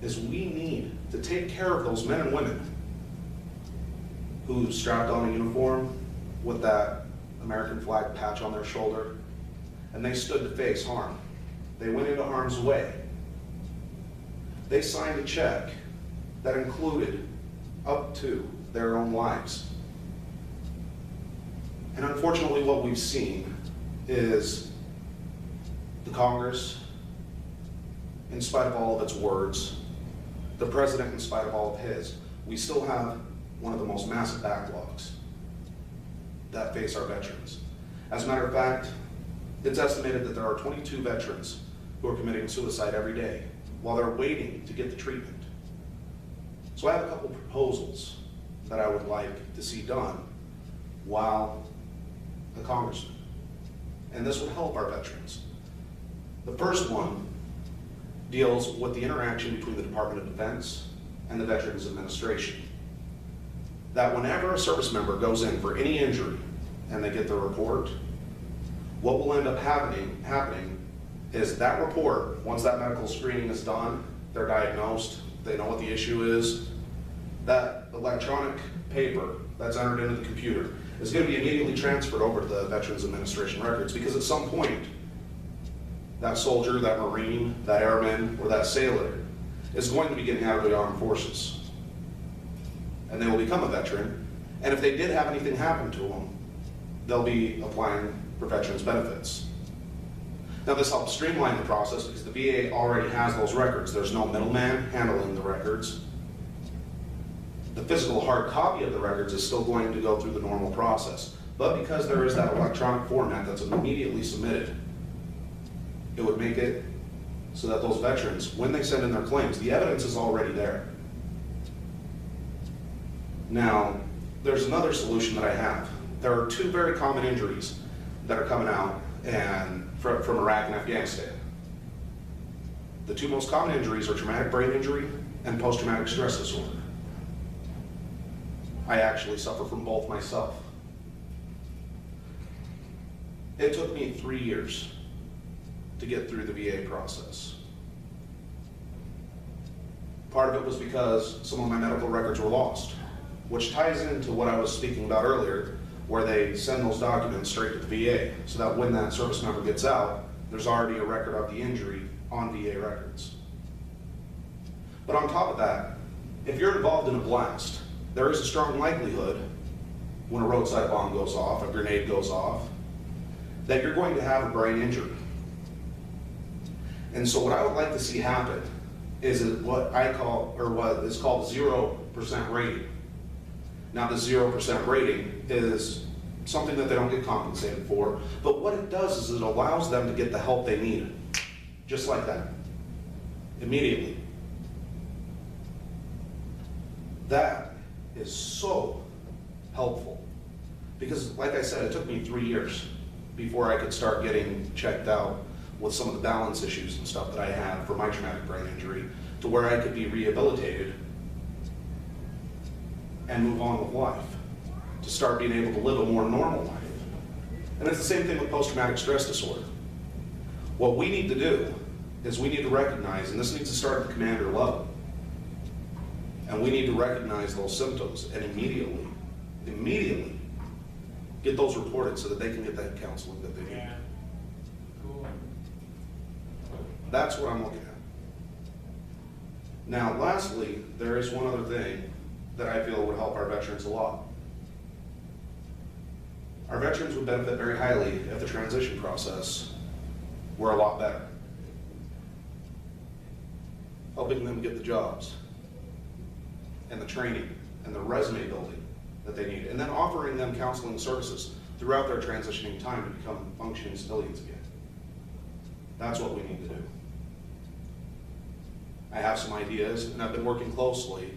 is we need to take care of those men and women who strapped on a uniform with that American flag patch on their shoulder, and they stood to face harm. They went into harm's way. They signed a check that included up to their own lives. And unfortunately, what we've seen is the Congress, in spite of all of its words, the president, in spite of all of his, we still have one of the most massive backlogs that face our veterans. As a matter of fact, it's estimated that there are 22 veterans who are committing suicide every day while they're waiting to get the treatment. So I have a couple proposals that I would like to see done while a congressman, and this would help our veterans. The first one deals with the interaction between the Department of Defense and the Veterans Administration. That whenever a service member goes in for any injury and they get the report, what will end up happening is that report, once that medical screening is done, they're diagnosed, they know what the issue is, that electronic paper that's entered into the computer is going to be immediately transferred over to the Veterans Administration records, because at some point, that soldier, that Marine, that airman, or that sailor is going to be getting out of the armed forces. And they will become a veteran, and if they did have anything happen to them, they'll be applying for veterans benefits. Now this helps streamline the process because the VA already has those records. There's no middleman handling the records. The physical hard copy of the records is still going to go through the normal process. But because there is that electronic format that's immediately submitted, it would make it so that those veterans, when they send in their claims, the evidence is already there. Now, there's another solution that I have. There are two very common injuries that are coming out from Iraq and Afghanistan. The two most common injuries are traumatic brain injury and post-traumatic stress disorder. I actually suffer from both myself. It took me 3 years to get through the VA process. Part of it was because some of my medical records were lost, which ties into what I was speaking about earlier, where they send those documents straight to the VA, so that when that service member gets out, there's already a record of the injury on VA records. But on top of that, if you're involved in a blast, there is a strong likelihood when a roadside bomb goes off, a grenade goes off, that you're going to have a brain injury. And so what I would like to see happen is what I call, or what is called 0% rating. Now the 0% rating is something that they don't get compensated for, but what it does is it allows them to get the help they need, just like that, immediately. That is so helpful, because like I said, it took me 3 years before I could start getting checked out with some of the balance issues and stuff that I had for my traumatic brain injury, to where I could be rehabilitated and move on with life, to start being able to live a more normal life. And it's the same thing with post-traumatic stress disorder. What we need to do is we need to recognize, and this needs to start at the commander level, and we need to recognize those symptoms and immediately get those reported so that they can get that counseling that they need. Yeah. Cool. That's what I'm looking at. Now, lastly, there is one other thing that I feel would help our veterans a lot. Our veterans would benefit very highly if the transition process were a lot better, helping them get the jobs and the training and the resume building that they need, and then offering them counseling services throughout their transitioning time to become functioning civilians again. That's what we need to do. I have some ideas, and I've been working closely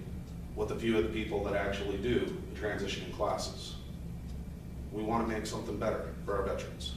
with a few of the people that actually do the transitioning classes. We want to make something better for our veterans.